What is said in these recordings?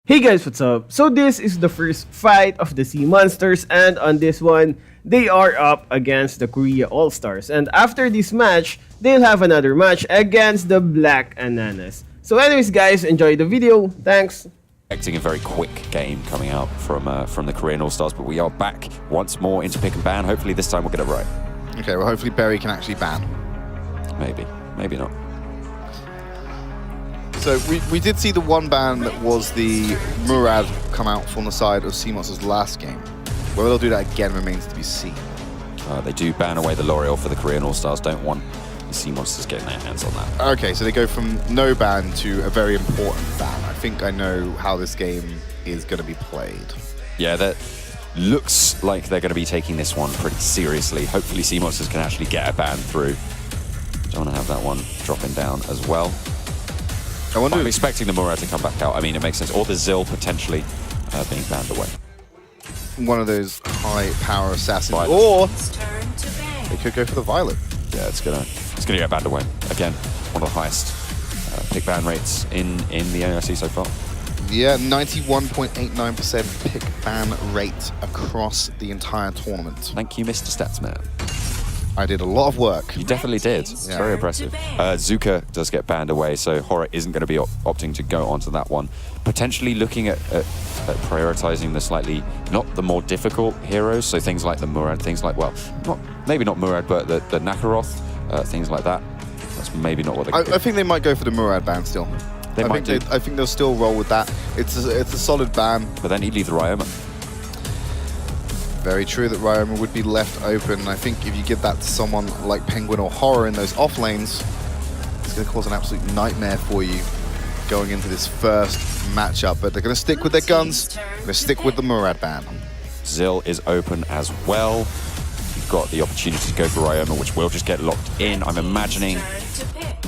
Hey guys, what's up? So this is the first fight of the Sea Monsters, and on this one, they are up against the Korea All-Stars. And after this match, they'll have another match against the Black Ananas. So anyways guys, enjoy the video. Thanks. Expecting a very quick game coming out from the Korean All-Stars, but we are back once more into pick and ban. Hopefully this time we'll get it right. Okay, well hopefully Berry can actually ban. Maybe, maybe not. So we did see the one ban that was the Murad come out from the side of Sea Monsters last game. Whether they'll do that again remains to be seen. They do ban away the L'Oreal for the Korean All-Stars. Don't want the Sea Monsters getting their hands on that. Okay, so they go from no ban to a very important ban. I think I know how this game is going to be played. Yeah, that looks like they're going to be taking this one pretty seriously. Hopefully Sea Monsters can actually get a ban through. Don't want to have that one dropping down as well. I'm expecting the Murad to come back out. I mean, it makes sense. Or the Zil potentially being banned away. One of those high-power assassins. Violet. Or they could go for the Violet. Yeah, it's gonna get banned away. Again, one of the highest pick ban rates in the AIC so far. Yeah, 91.89% pick ban rate across the entire tournament. Thank you, Mr. Statsman. I did a lot of work. You definitely did. It's very impressive. Zuka does get banned away, so Horror isn't going to be opting to go onto that one. Potentially looking at prioritizing the slightly, not the more difficult heroes, so things like the Murad, things like, well, maybe not Murad, but the Nakaroth, things like that. That's maybe not what they I think they might go for the Murad ban still. They might do. I think they'll still roll with that. It's a solid ban. But then he'd leave the Ryoma. Very true that Ryoma would be left open. I think if you give that to someone like Penguin or Horror in those off lanes, it's going to cause an absolute nightmare for you going into this first matchup. But they're going to stick with their guns. They're going to stick with the Murad ban. Zil is open as well. You've got the opportunity to go for Ryoma, which will just get locked in. I'm imagining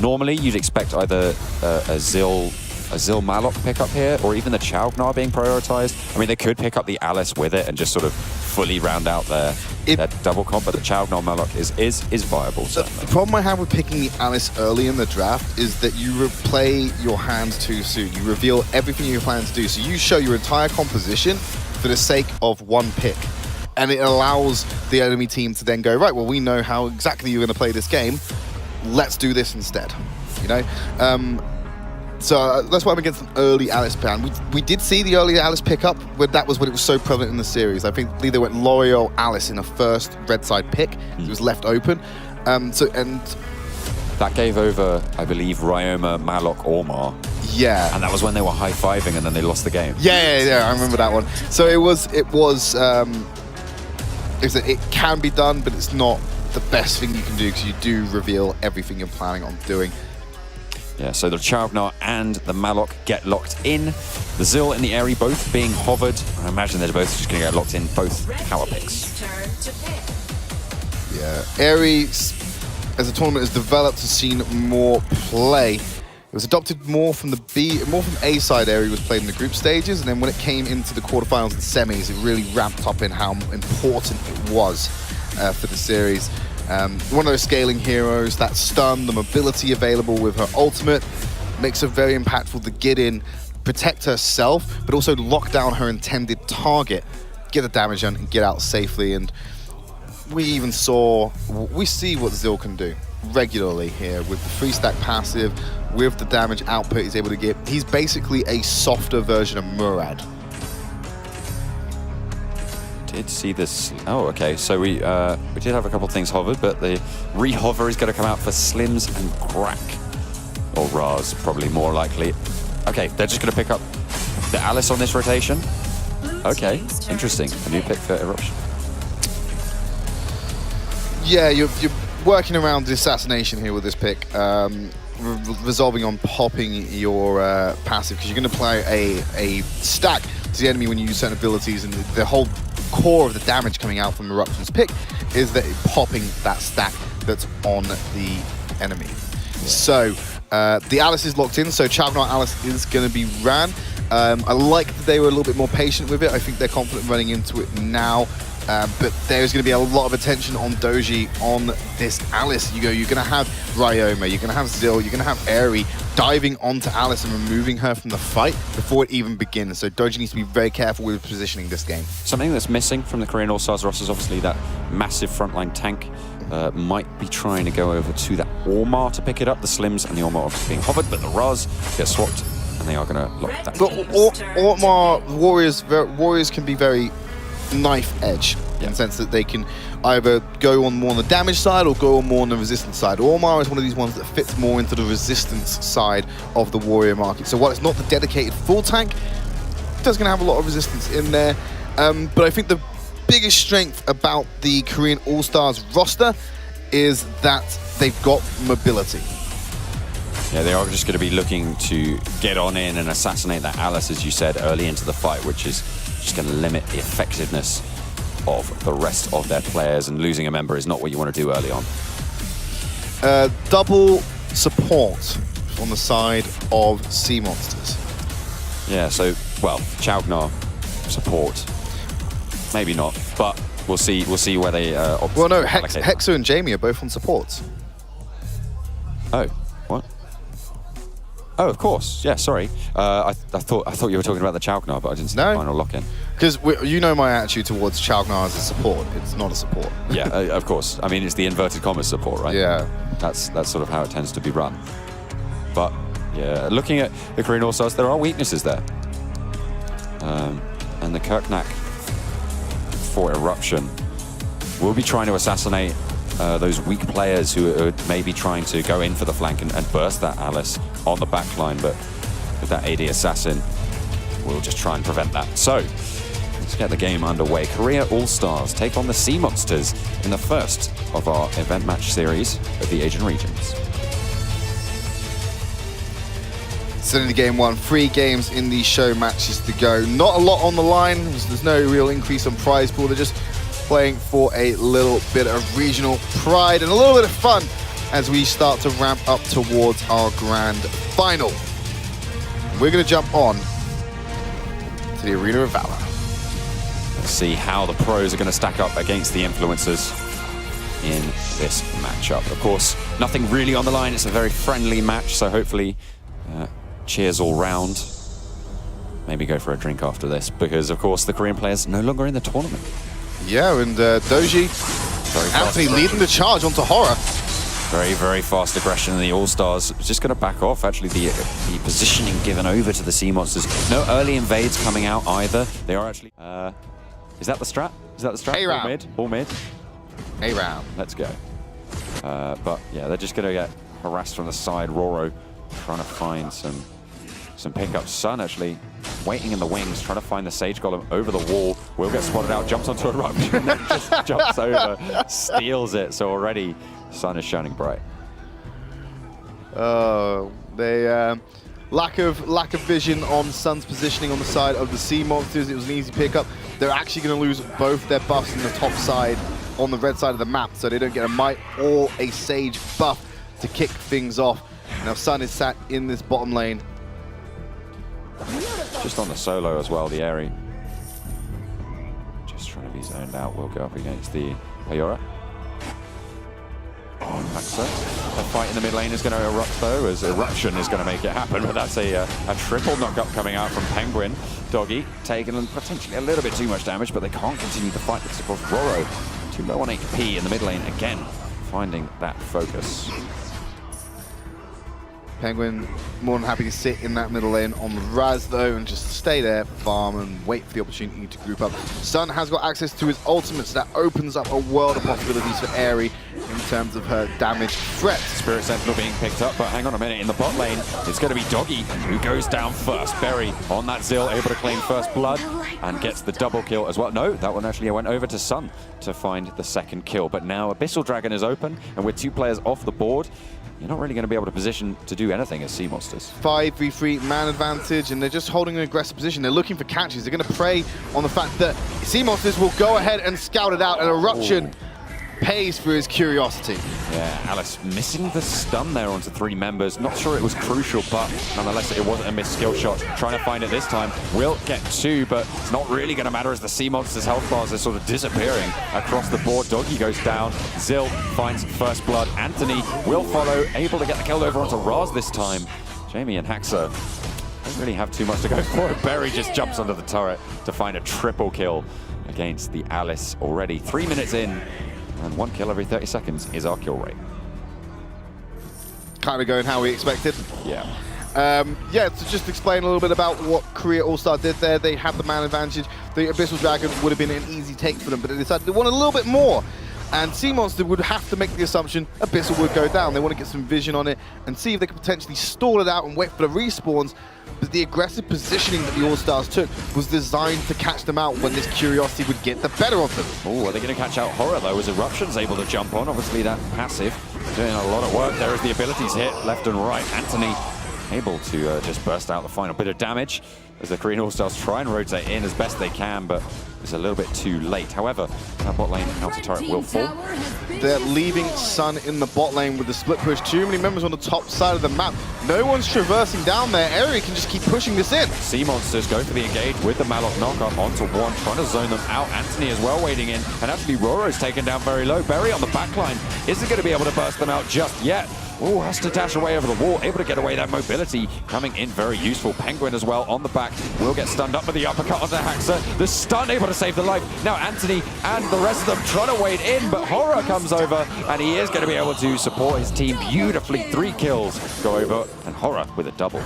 normally you'd expect either a Zil Malok pickup here, or even the Chaugnar being prioritized. I mean, they could pick up the Alice with it and just sort of fully round out their double comp, but the Chaugnar Malok is viable. The problem I have with picking the Alice early in the draft is that you replay your hand too soon. You reveal everything you plan to do. So you show your entire composition for the sake of one pick. And it allows the enemy team to then go, right, well, we know how exactly you're going to play this game. Let's do this instead, you know? So that's why I'm against an early Alice ban. We did see the early Alice pickup, but that was when it was so prevalent in the series. I think they went L'Oreal Alice in the first red side pick. It was left open. And that gave over, I believe, Ryoma, Malok, Ormar. Yeah. And that was when they were high-fiving and then they lost the game. Yeah, I remember that one. So it can be done, but it's not the best thing you can do because you do reveal everything you're planning on doing. Yeah, so the Chaugnar and the Malok get locked in. The Zil and the Aerie both being hovered. I imagine they're both just going to get locked in, both power picks. Yeah, Aerie, as the tournament has developed, has seen more play. It was adopted more from A side. Aerie was played in the group stages, and then when it came into the quarterfinals and semis, it really ramped up in how important it was for the series. One of those scaling heroes, that stun, the mobility available with her ultimate, makes her very impactful to get in, protect herself, but also lock down her intended target, get the damage on and get out safely. And we see what Zil can do regularly here with the 3-stack passive, with the damage output he's able to get. He's basically a softer version of Murad. Did see this. Oh, okay. So we did have a couple of things hovered, but the re-hover is going to come out for Slims and Crack, or Raz, probably more likely. Okay, they're just going to pick up the Alice on this rotation. Okay, interesting. A new pick for Eruption. Yeah, you're working around the assassination here with this pick, resolving on popping your passive, because you're going to apply a stack to the enemy when you use certain abilities, and the whole core of the damage coming out from Eruption's pick is that popping that stack that's on the enemy. Yeah. So the Alice is locked in, so Chaugnar Alice is going to be ran. I like that they were a little bit more patient with it. I think they're confident running into it now. But there's going to be a lot of attention on Doji on this Alice. You're going to have Ryoma, you're going to have Zil, you're going to have Aerie diving onto Alice and removing her from the fight before it even begins. So Doji needs to be very careful with positioning this game. Something that's missing from the Korean All-Stars roster is obviously that massive frontline tank. Might be trying to go over to that Ormar to pick it up. The Slims and the Ormar obviously being hovered, but the Raz get swapped, and they are going to lock that. But Ormar warriors can be very knife edge in the sense that they can either go on more on the damage side or go on more on the resistance side. Ormar is one of these ones that fits more into the resistance side of the warrior market. So while it's not the dedicated full tank, it does going to have a lot of resistance in there. But I think the biggest strength about the Korean All-Stars roster is that they've got mobility. Yeah, they are just going to be looking to get on in and assassinate that Alice, as you said, early into the fight, which is just going to limit the effectiveness of the rest of their players, and losing a member is not what you want to do early on. Double support on the side of Sea Monsters. Yeah, so, well, Chaugnar support. Maybe not, but we'll see where they well, no, Hexo and Jamie are both on supports. Oh, what? Oh, of course. Yeah, sorry. I thought you were talking about the Chaugnar, but I didn't see the final lock-in. Because you know my attitude towards Chaugnar as a support. It's not a support. Yeah, of course. I mean, it's the inverted commas support, right? Yeah. That's sort of how it tends to be run. But yeah, looking at the Korean All-Stars, there are weaknesses there. And the Kirknack for Eruption will be trying to assassinate those weak players who are maybe trying to go in for the flank and burst that Alice on the back line, but with that AD Assassin, we'll just try and prevent that. So, let's get the game underway. Korea All-Stars take on the Sea Monsters in the first of our event match series of the Asian regions. Still in the game one, 3 games in the show matches to go. Not a lot on the line, there's no real increase on prize pool, they're just playing for a little bit of regional pride and a little bit of fun as we start to ramp up towards our grand final. We're going to jump on to the Arena of Valor. Let's see how the pros are going to stack up against the influencers in this matchup. Of course, nothing really on the line, it's a very friendly match, so hopefully cheers all round. Maybe go for a drink after this, because of course the Korean players no longer in the tournament. Yeah, and Doji, Anthony leading the charge onto Horror. Very, very fast aggression, and the All-Stars just going to back off. Actually, the positioning given over to the Sea Monsters. No early invades coming out either. They are actually... is that the strat? Is that the strat? A-round. All mid? All mid? A-round. Let's go. But yeah, they're just going to get harassed from the side. Roro trying to find some pickups. Sun actually waiting in the wings, trying to find the Sage Golem over the wall. Will get spotted out, jumps onto Eruption, then just jumps over, steals it. So already Sun is shining bright. They lack of vision on Sun's positioning on the side of the Sea Monsters. It was an easy pickup. They're actually going to lose both their buffs in the top side on the red side of the map, so they don't get a Might or a Sage buff to kick things off. Now Sun is sat in this bottom lane. Just on the solo as well, the Aerie. Just trying to be zoned out. We'll go up against the Ayora. So a fight in the mid lane is going to erupt though, as Eruption is going to make it happen, but that's a triple knockup coming out from Penguin. Doggy taking potentially a little bit too much damage, but they can't continue the fight because of course Roro too low on HP in the mid lane again, finding that focus. Penguin more than happy to sit in that middle lane on the Raz though and just stay there, farm and wait for the opportunity to group up. Sun has got access to his ultimate, so that opens up a world of possibilities for Aerie in terms of her damage threat. Spirit Sentinel being picked up, but hang on a minute, in the bot lane, it's going to be Doggy who goes down first. Berry on that Zil, able to claim first blood and gets the double kill as well. No, that one actually went over to Sun to find the second kill, but now Abyssal Dragon is open, and with 2 players off the board, you're not really going to be able to position to do anything as Sea Monsters. 5v3 man advantage, and they're just holding an aggressive position. They're looking for catches. They're going to prey on the fact that Sea Monsters will go ahead and scout it out. An Eruption pays for his curiosity. Yeah, Alice missing the stun there onto 3 members. Not sure it was crucial, but nonetheless, it wasn't a missed skill shot. Trying to find it this time. Will get 2, but it's not really going to matter as the Sea Monster's health bars are sort of disappearing across the board. Doggy goes down. Zill finds first blood. Anthony will follow, able to get the kill over onto Raz this time. Jamie and Haxa don't really have too much to go for. Berry just jumps under the turret to find a triple kill against the Alice already. 3 minutes in, and 1 kill every 30 seconds is our kill rate. Kind of going how we expected. Yeah. Yeah, to just explain a little bit about what Korea All-Star did there. They had the man advantage. The Abyssal Dragon would have been an easy take for them, but they decided they want a little bit more. And Sea Monster would have to make the assumption Abyssal would go down. They want to get some vision on it and see if they could potentially stall it out and wait for the respawns. But the aggressive positioning that the All-Stars took was designed to catch them out when this curiosity would get the better of them. Oh, are they going to catch out Horror, though, as Eruption's able to jump on? Obviously, that passive doing a lot of work there as the abilities hit left and right. Anthony able to just burst out the final bit of damage as the Korean All-Stars try and rotate in as best they can, but it's a little bit too late. However, that bot lane counter turret will fall. They're leaving Sun in the bot lane with the split push. Too many members on the top side of the map. No one's traversing down there. Eri can just keep pushing this in. Sea Monsters go for the engage with the Malok knockup onto 1, trying to zone them out. Anthony as well waiting in, and actually Roro's taken down very low. Berry on the back line isn't going to be able to burst them out just yet. Oh, has to dash away over the wall, able to get away. That mobility coming in very useful. Penguin as well on the back will get stunned up with the uppercut onto Haxa. The stun able to save the life. Now Anthony and the rest of them trying to wade in, but Horror comes over and he is going to be able to support his team beautifully. 3 kills go over and Horror with a double.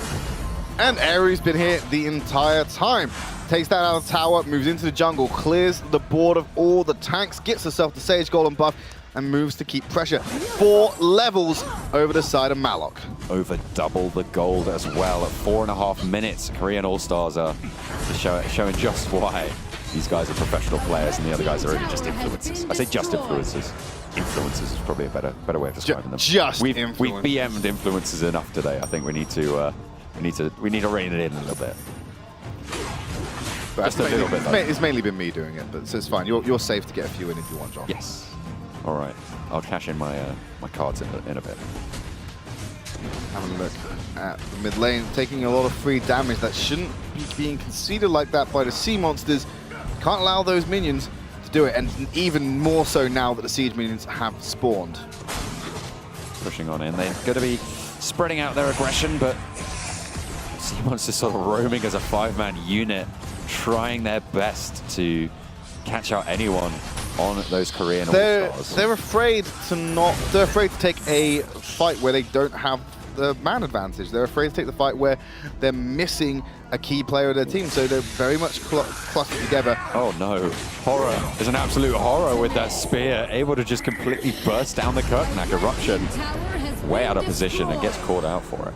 And Eri's been here the entire time. Takes that out of the tower, moves into the jungle, clears the board of all the tanks, gets herself the Sage Golem buff, and moves to keep pressure. 4 levels over the side of Malok. Over double the gold as well at 4.5 minutes. Korean All-Stars are showing just why these guys are professional players and the other guys are only just influencers. I say just influencers. Influencers is probably a better way of describing them. We've BM'd influencers enough today. I think we need to rein it in a little bit. But just a little bit. It's mainly been me doing it, but so it's fine. You're safe to get a few in if you want, John. Yes. All right, I'll cash in my my cards in a bit. Having a look at the mid lane, taking a lot of free damage that shouldn't be being conceded like that by the Sea Monsters. Can't allow those minions to do it, and even more so now that the Siege minions have spawned. Pushing on in, they're going to be spreading out their aggression, but Sea Monsters sort of roaming as a 5-man unit, trying their best to catch out anyone on those Korean All-Stars. They're afraid to take a fight where they don't have the man advantage. They're afraid to take the fight where they're missing a key player of their team, so they're very much clustered together. Oh no, Horror is an absolute horror with that spear, able to just completely burst down the Kirknack. Eruption way out of position and gets caught out for it.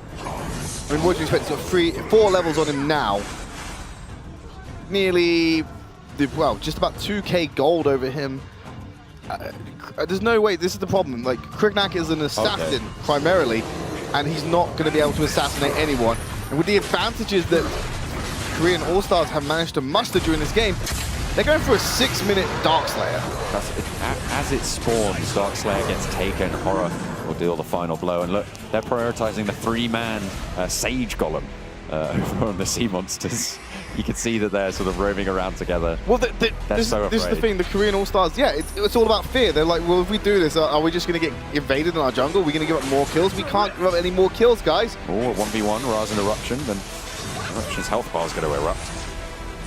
I mean, what do you expect? He's got 4 levels on him now. Nearly, well, just about 2k gold over him. There's no way, this is the problem. Like, Kirknack is an assassin primarily, and he's not going to be able to assassinate anyone. And with the advantages that Korean All-Stars have managed to muster during this game, they're going for a 6-minute Darkslayer. As it spawns, Darkslayer gets taken, Horror will deal the final blow. And look, they're prioritizing the 3-man Sage Golem over on the Sea Monsters. You can see that they're sort of roaming around together. Well, this is the thing, the Korean All-Stars, yeah, it's all about fear. They're like, well, if we do this, are we just going to get invaded in our jungle? Are we going to give up more kills? We can't give up any more kills, guys. Oh, 1v1, Raz and Eruption, then Eruption's health bar is going to erupt.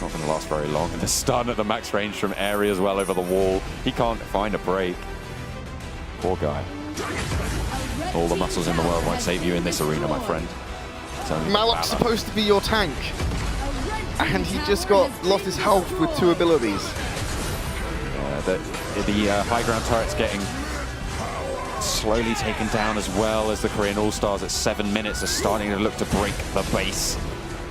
Not going to last very long. And the stun at the max range from Airy as well over the wall. He can't find a break. Poor guy. All the muscles in the world won't save you in this arena, my friend. Malok's supposed to be your tank, and he just lost his health with 2 abilities. The high ground turret's getting slowly taken down as well as the Korean All-Stars at 7 minutes are starting to look to break the base.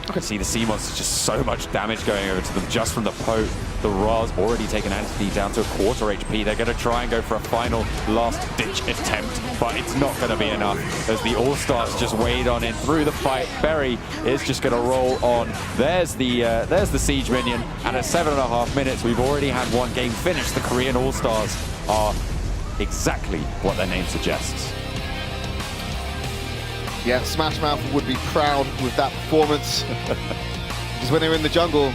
You can see the Sea Monsters, just so much damage going over to them just from the poke. The Raz already taken Anthony down to a 1/4 HP. They're going to try and go for a final last-ditch attempt, but it's not going to be enough as the All-Stars just wade on in through the fight. Berry is just going to roll on. There's the Siege minion, and at 7.5 minutes, we've already had 1 game finished. The Korean All-Stars are exactly what their name suggests. Yeah, Smash Mouth would be proud with that performance. Because when they're in the jungle,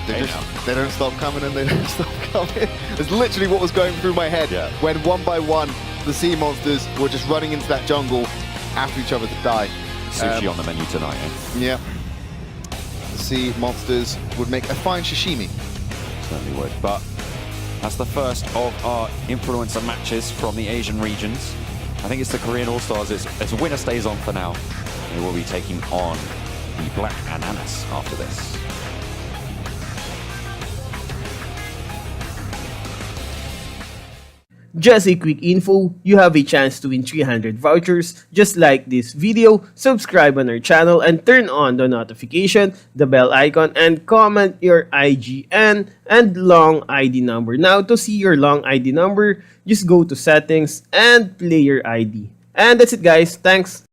they don't stop coming and they don't stop coming. It's literally what was going through my head when one by one the sea monsters were just running into that jungle after each other to die. Sushi on the menu tonight, eh? Yeah. The sea monsters would make a fine sashimi. Certainly would. But that's the first of our influencer matches from the Asian regions. I think it's the Korean All-Stars. It's winner stays on for now. They will be taking on the Black Ananas after this. Just a quick info, you have a chance to win 300 vouchers. Just like this video, subscribe on our channel and turn on the notification, the bell icon, and comment your IGN and long ID number. Now to see your long ID number, just go to settings and player ID. And that's it guys, thanks!